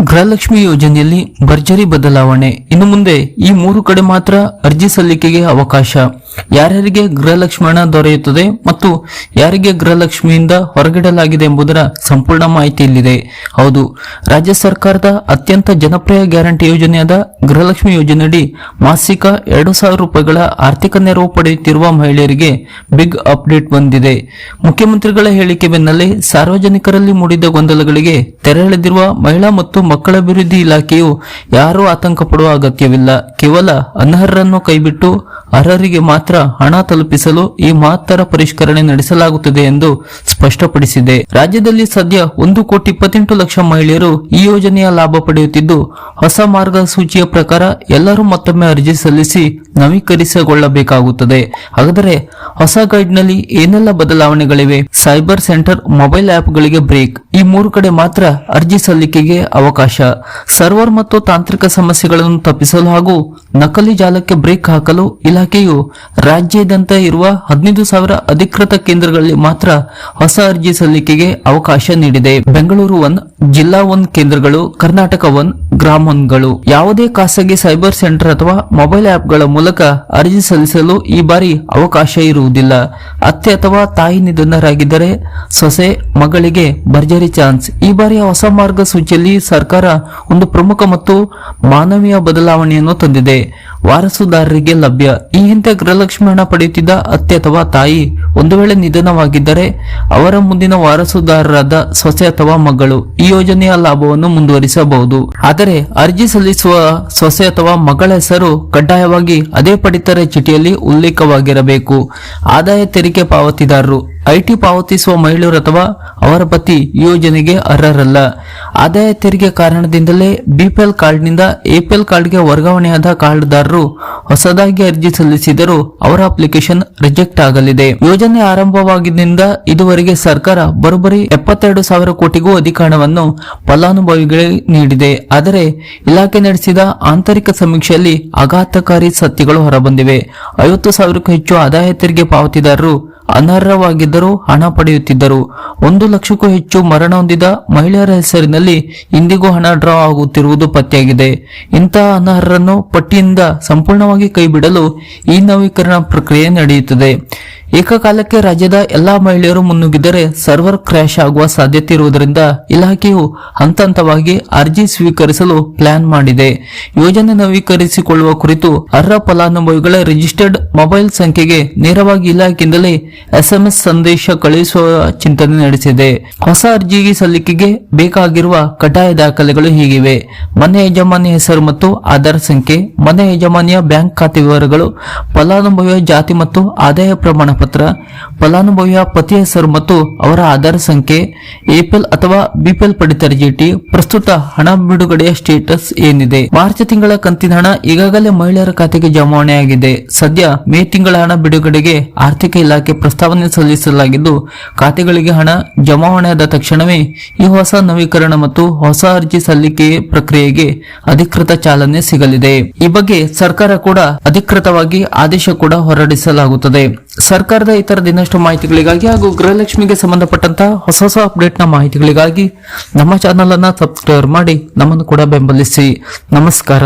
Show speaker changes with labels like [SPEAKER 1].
[SPEAKER 1] ಗೃಹಲಕ್ಷ್ಮಿ ಯೋಜನೆಯಲ್ಲಿ ಭರ್ಜರಿ ಬದಲಾವಣೆ. ಇನ್ನು ಮುಂದೆ ಈ 3 ಕಡೆ ಮಾತ್ರ ಅರ್ಜಿ ಸಲ್ಲಿಕೆಗೆ ಅವಕಾಶ. ಯಾರ್ಯಾರಿಗೆ ಗೃಹಲಕ್ಷ್ಮಿ ಹಣ ದೊರೆಯುತ್ತದೆ ಮತ್ತು ಯಾರಿಗೆ ಗೃಹಲಕ್ಷ್ಮಿಯಿಂದ ಹೊರಗಿಡಲಾಗಿದೆ ಎಂಬುದರ ಸಂಪೂರ್ಣ ಮಾಹಿತಿ ಇಲ್ಲಿದೆ. ಹೌದು, ರಾಜ್ಯ ಸರ್ಕಾರದ ಅತ್ಯಂತ ಜನಪ್ರಿಯ ಗ್ಯಾರಂಟಿ ಯೋಜನೆಯಾದ ಗೃಹಲಕ್ಷ್ಮಿ ಯೋಜನೆಯಡಿ ಮಾಸಿಕ 2,000 ರೂಪಾಯಿಗಳ ಆರ್ಥಿಕ ನೆರವು ಪಡೆಯುತ್ತಿರುವ ಮಹಿಳೆಯರಿಗೆ ಬಿಗ್ ಅಪ್ಡೇಟ್ ಬಂದಿದೆ. ಮುಖ್ಯಮಂತ್ರಿಗಳ ಹೇಳಿಕೆ ಬೆನ್ನಲ್ಲೇ ಸಾರ್ವಜನಿಕರಲ್ಲಿ ಮೂಡಿದ ಗೊಂದಲಗಳಿಗೆ ತೆರೆ ಎಳೆದಿರುವ ಮಹಿಳಾ ಮತ್ತು ಮಕ್ಕಳ ಅಭಿವೃದ್ಧಿ ಇಲಾಖೆಯು ಯಾರೂ ಆತಂಕ ಪಡುವ ಅಗತ್ಯವಿಲ್ಲ. ಕೇವಲ ಅನರ್ಹರನ್ನು ಕೈಬಿಟ್ಟು ಅರ್ಹರಿಗೆ ಮಾತ್ರ ಹಣ ತಲುಪಿಸಲು ಈ ಮಹತ್ತರ ಪರಿಷ್ಕರಣೆ ನಡೆಸಲಾಗುತ್ತದೆ ಎಂದು ಸ್ಪಷ್ಟಪಡಿಸಿದೆ. ರಾಜ್ಯದಲ್ಲಿ ಸದ್ಯ 1,28,00,000 ಮಹಿಳೆಯರು ಈ ಯೋಜನೆಯ ಲಾಭ ಪಡೆಯುತ್ತಿದ್ದು, ಹೊಸ ಮಾರ್ಗಸೂಚಿಯ ಪ್ರಕಾರ ಎಲ್ಲರೂ ಮತ್ತೊಮ್ಮೆ ಅರ್ಜಿ ಸಲ್ಲಿಸಿ ನವೀಕರಿಸಿಕೊಳ್ಳಬೇಕಾಗುತ್ತದೆ. ಹಾಗಾದರೆ ಹೊಸ ಗೈಡ್ನಲ್ಲಿ ಏನೆಲ್ಲ ಬದಲಾವಣೆಗಳಿವೆ? ಸೈಬರ್ ಸೆಂಟರ್, ಮೊಬೈಲ್ ಆಪ್ಗಳಿಗೆ ಬ್ರೇಕ್. ಈ 3 ಕಡೆ ಮಾತ್ರ ಅರ್ಜಿ ಸಲ್ಲಿಕೆಗೆ ಅವಕಾಶ. ಸರ್ವರ್ ಮತ್ತು ತಾಂತ್ರಿಕ ಸಮಸ್ಯೆಗಳನ್ನು ತಪ್ಪಿಸಲು ಹಾಗೂ ನಕಲಿ ಜಾಲಕ್ಕೆ ಬ್ರೇಕ್ ಹಾಕಲು ಇಲಾಖೆಯು ರಾಜ್ಯಾದ್ಯಂತ ಇರುವ 15,000 ಅಧಿಕೃತ ಕೇಂದ್ರಗಳಲ್ಲಿ ಮಾತ್ರ ಹೊಸ ಅರ್ಜಿ ಸಲ್ಲಿಕೆಗೆ ಅವಕಾಶ ನೀಡಿದೆ. ಬೆಂಗಳೂರು 1, ಜಿಲ್ಲಾ 1 ಕೇಂದ್ರಗಳು, ಕರ್ನಾಟಕ 1, ಗ್ರಾಮ 1ಗಳು. ಯಾವುದೇ ಖಾಸಗಿ ಸೈಬರ್ ಸೆಂಟರ್ ಅಥವಾ ಮೊಬೈಲ್ ಆಪ್ಗಳ ಮೂಲಕ ಅರ್ಜಿ ಸಲ್ಲಿಸಲು ಈ ಬಾರಿ ಅವಕಾಶ ಇರುವುದಿಲ್ಲ. ಅತ್ತೆ ಅಥವಾ ತಾಯಿ ನಿಧನರಾಗಿದ್ದರೆ ಸೊಸೆ, ಮಗಳಿಗೆ ಭರ್ಜರಿ ಚಾನ್ಸ್. ಈ ಬಾರಿಯ ಹೊಸ ಮಾರ್ಗಸೂಚಿಯಲ್ಲಿ ಸರ್ಕಾರ ಒಂದು ಪ್ರಮುಖ ಮತ್ತು ಮಾನವೀಯ ಬದಲಾವಣೆಯನ್ನು ತಂದಿದೆ. ವಾರಸುದಾರರಿಗೆ ಲಭ್ಯ. ಈ ಹಿಂದೆ ಗೃಹಲಕ್ಷ್ಮಿ ಹಣ ಪಡೆಯುತ್ತಿದ್ದ ಅತ್ತೆ ಅಥವಾ ತಾಯಿ ಒಂದು ವೇಳೆ ನಿಧನವಾಗಿದ್ದರೆ ಅವರ ಮುಂದಿನ ವಾರಸುದಾರರಾದ ಸೊಸೆ ಅಥವಾ ಮಗಳು ಈ ಯೋಜನೆಯ ಲಾಭವನ್ನು ಮುಂದುವರಿಸಬಹುದು. ಆದರೆ ಅರ್ಜಿ ಸಲ್ಲಿಸುವ ಸೊಸೆ ಅಥವಾ ಮಗಳ ಹೆಸರು ಕಡ್ಡಾಯವಾಗಿ ಅದೇ ಪಡಿತರ ಚೀಟಿಯಲ್ಲಿ ಉಲ್ಲೇಖವಾಗಿರಬೇಕು. ಆದಾಯ ತೆರಿಗೆ ಪಾವತಿದಾರರು, ಐಟಿ ಪಾವತಿಸುವ ಮಹಿಳೆಯರು ಅಥವಾ ಅವರ ಪತಿ ಈ ಯೋಜನೆಗೆ ಅರ್ಹರಲ್ಲ. ಆದಾಯ ತೆರಿಗೆ ಕಾರಣದಿಂದಲೇ ಬಿಪಿಎಲ್ ಕಾರ್ಡ್ನಿಂದ ಎಪಿಎಲ್ ಕಾರ್ಡ್ಗೆ ವರ್ಗಾವಣೆಯಾದ ಕಾರ್ಡ್ದಾರರು ಹೊಸದಾಗಿ ಅರ್ಜಿ ಸಲ್ಲಿಸಿದರೂ ಅವರ ಅಪ್ಲಿಕೇಶನ್ ರಿಜೆಕ್ಟ್ ಆಗಲಿದೆ. ಯೋಜನೆ ಆರಂಭವಾಗಿದ್ದರಿಂದ ಇದುವರೆಗೆ ಸರ್ಕಾರ ಬರೋಬ್ಬರಿ 72,000 ಕೋಟಿಗೂ ಅಧಿಕ ಹಣವನ್ನು ಫಲಾನುಭವಿಗಳಿಗೆ ನೀಡಿದೆ. ಆದರೆ ಇಲಾಖೆ ನಡೆಸಿದ ಆಂತರಿಕ ಸಮೀಕ್ಷೆಯಲ್ಲಿ ಆಘಾತಕಾರಿ ಸತ್ಯಗಳು ಹೊರಬಂದಿವೆ. 50,000ಕ್ಕೂ ಹೆಚ್ಚು ಆದಾಯ ತೆರಿಗೆ ಪಾವತಿದಾರರು ಅನರ್ಹವಾಗಿದ್ದರೂ ಹಣ ಪಡೆಯುತ್ತಿದ್ದರು. 1 ಲಕ್ಷಕ್ಕೂ ಹೆಚ್ಚು ಮರಣ ಹೊಂದಿದ ಮಹಿಳೆಯರ ಹೆಸರಿನಲ್ಲಿ ಇಂದಿಗೂ ಹಣ ಡ್ರಾ ಆಗುತ್ತಿರುವುದು ಪತ್ತೆಯಾಗಿದೆ. ಇಂತಹ ಅನರ್ಹರನ್ನು ಪಟ್ಟಿಯಿಂದ ಸಂಪೂರ್ಣವಾಗಿ ಕೈಬಿಡಲು ಈ ನವೀಕರಣ ಪ್ರಕ್ರಿಯೆ ನಡೆಯುತ್ತದೆ. ಏಕಕಾಲಕ್ಕೆ ರಾಜ್ಯದ ಎಲ್ಲಾ ಮಹಿಳೆಯರು ಮುನ್ನುಗ್ಗಿದರೆ ಸರ್ವರ್ ಕ್ರ್ಯಾಶ್ ಆಗುವ ಸಾಧ್ಯತೆ ಇರುವುದರಿಂದ ಇಲಾಖೆಯು ಹಂತ ಹಂತವಾಗಿ ಅರ್ಜಿ ಸ್ವೀಕರಿಸಲು ಪ್ಲಾನ್ ಮಾಡಿದೆ. ಯೋಜನೆ ನವೀಕರಿಸಿಕೊಳ್ಳುವ ಕುರಿತು ಅರ್ಹ ಫಲಾನುಭವಿಗಳ ರಿಜಿಸ್ಟರ್ಡ್ ಮೊಬೈಲ್ ಸಂಖ್ಯೆಗೆ ನೇರವಾಗಿ ಇಲಾಖೆಯಿಂದಲೇ SMS ಸಂದೇಶ ಕಳುಹಿಸುವ ಚಿಂತನೆ ನಡೆಸಿದೆ. ಹೊಸ ಅರ್ಜಿ ಸಲ್ಲಿಕೆಗೆ ಬೇಕಾಗಿರುವ ಕಡ್ಡಾಯ ದಾಖಲೆಗಳು ಹೀಗಿವೆ: ಮನೆ ಯಜಮಾನಿಯ ಹೆಸರು ಮತ್ತು ಆಧಾರ್ ಸಂಖ್ಯೆ, ಮನೆ ಯಜಮಾನಿಯ ಬ್ಯಾಂಕ್ ಖಾತೆ ವಿವರಗಳು, ಫಲಾನುಭವಿಯ ಜಾತಿ ಮತ್ತು ಆದಾಯ ಪ್ರಮಾಣ ಪತ್ರ, ಫಲಾನುಭವಿಯ ಪತಿಯ ಹೆಸರು ಮತ್ತು ಅವರ ಆಧಾರ್ ಸಂಖ್ಯೆ, ಎಪಿಎಲ್ ಅಥವಾ ಬಿಪಿಎಲ್ ಪಡಿತರ ಚೀಟಿ, ಪ್ರಸ್ತುತ ಹಣ ಬಿಡುಗಡೆಯ ಸ್ಟೇಟಸ್ ಏನಿದೆ. ಮಾರ್ಚ್ ತಿಂಗಳ ಕಂತಿನ ಹಣ ಈಗಾಗಲೇ ಮಹಿಳೆಯರ ಖಾತೆಗೆ ಜಮಾವಣೆಯಾಗಿದೆ. ಸದ್ಯ ಮೇ ತಿಂಗಳ ಹಣ ಬಿಡುಗಡೆಗೆ ಆರ್ಥಿಕ ಇಲಾಖೆ ಪ್ರಸ್ತಾವನೆ ಸಲ್ಲಿಸಲಾಗಿದ್ದು, ಖಾತೆಗಳಿಗೆ ಹಣ ಜಮಾವಣೆಯಾದ ತಕ್ಷಣವೇ ಈ ಹೊಸ ನವೀಕರಣ ಮತ್ತು ಹೊಸ ಅರ್ಜಿ ಸಲ್ಲಿಕೆ ಪ್ರಕ್ರಿಯೆಗೆ ಅಧಿಕೃತ ಚಾಲನೆ ಸಿಗಲಿದೆ. ಈ ಬಗ್ಗೆ ಸರ್ಕಾರ ಕೂಡ ಅಧಿಕೃತವಾಗಿ ಆದೇಶ ಕೂಡ ಹೊರಡಿಸಲಾಗುತ್ತದೆ. ಸರ್ಕಾರದ ಇತರ ದಿನಷ್ಟು ಮಾಹಿತಿಗಳಿಗಾಗಿ ಹಾಗೂ ಗೃಹಲಕ್ಷ್ಮಿಗೆ ಸಂಬಂಧಪಟ್ಟಂತಹ ಹೊಸ ಅಪ್ಡೇಟ್ನ ಮಾಹಿತಿಗಳಿಗಾಗಿ ನಮ್ಮ ಚಾನೆಲ್ ಅನ್ನ ಸಬ್ಸ್ಕ್ರೈಬ್ ಮಾಡಿ ನಮ್ಮನ್ನು ಕೂಡ ಬೆಂಬಲಿಸಿ. ನಮಸ್ಕಾರ.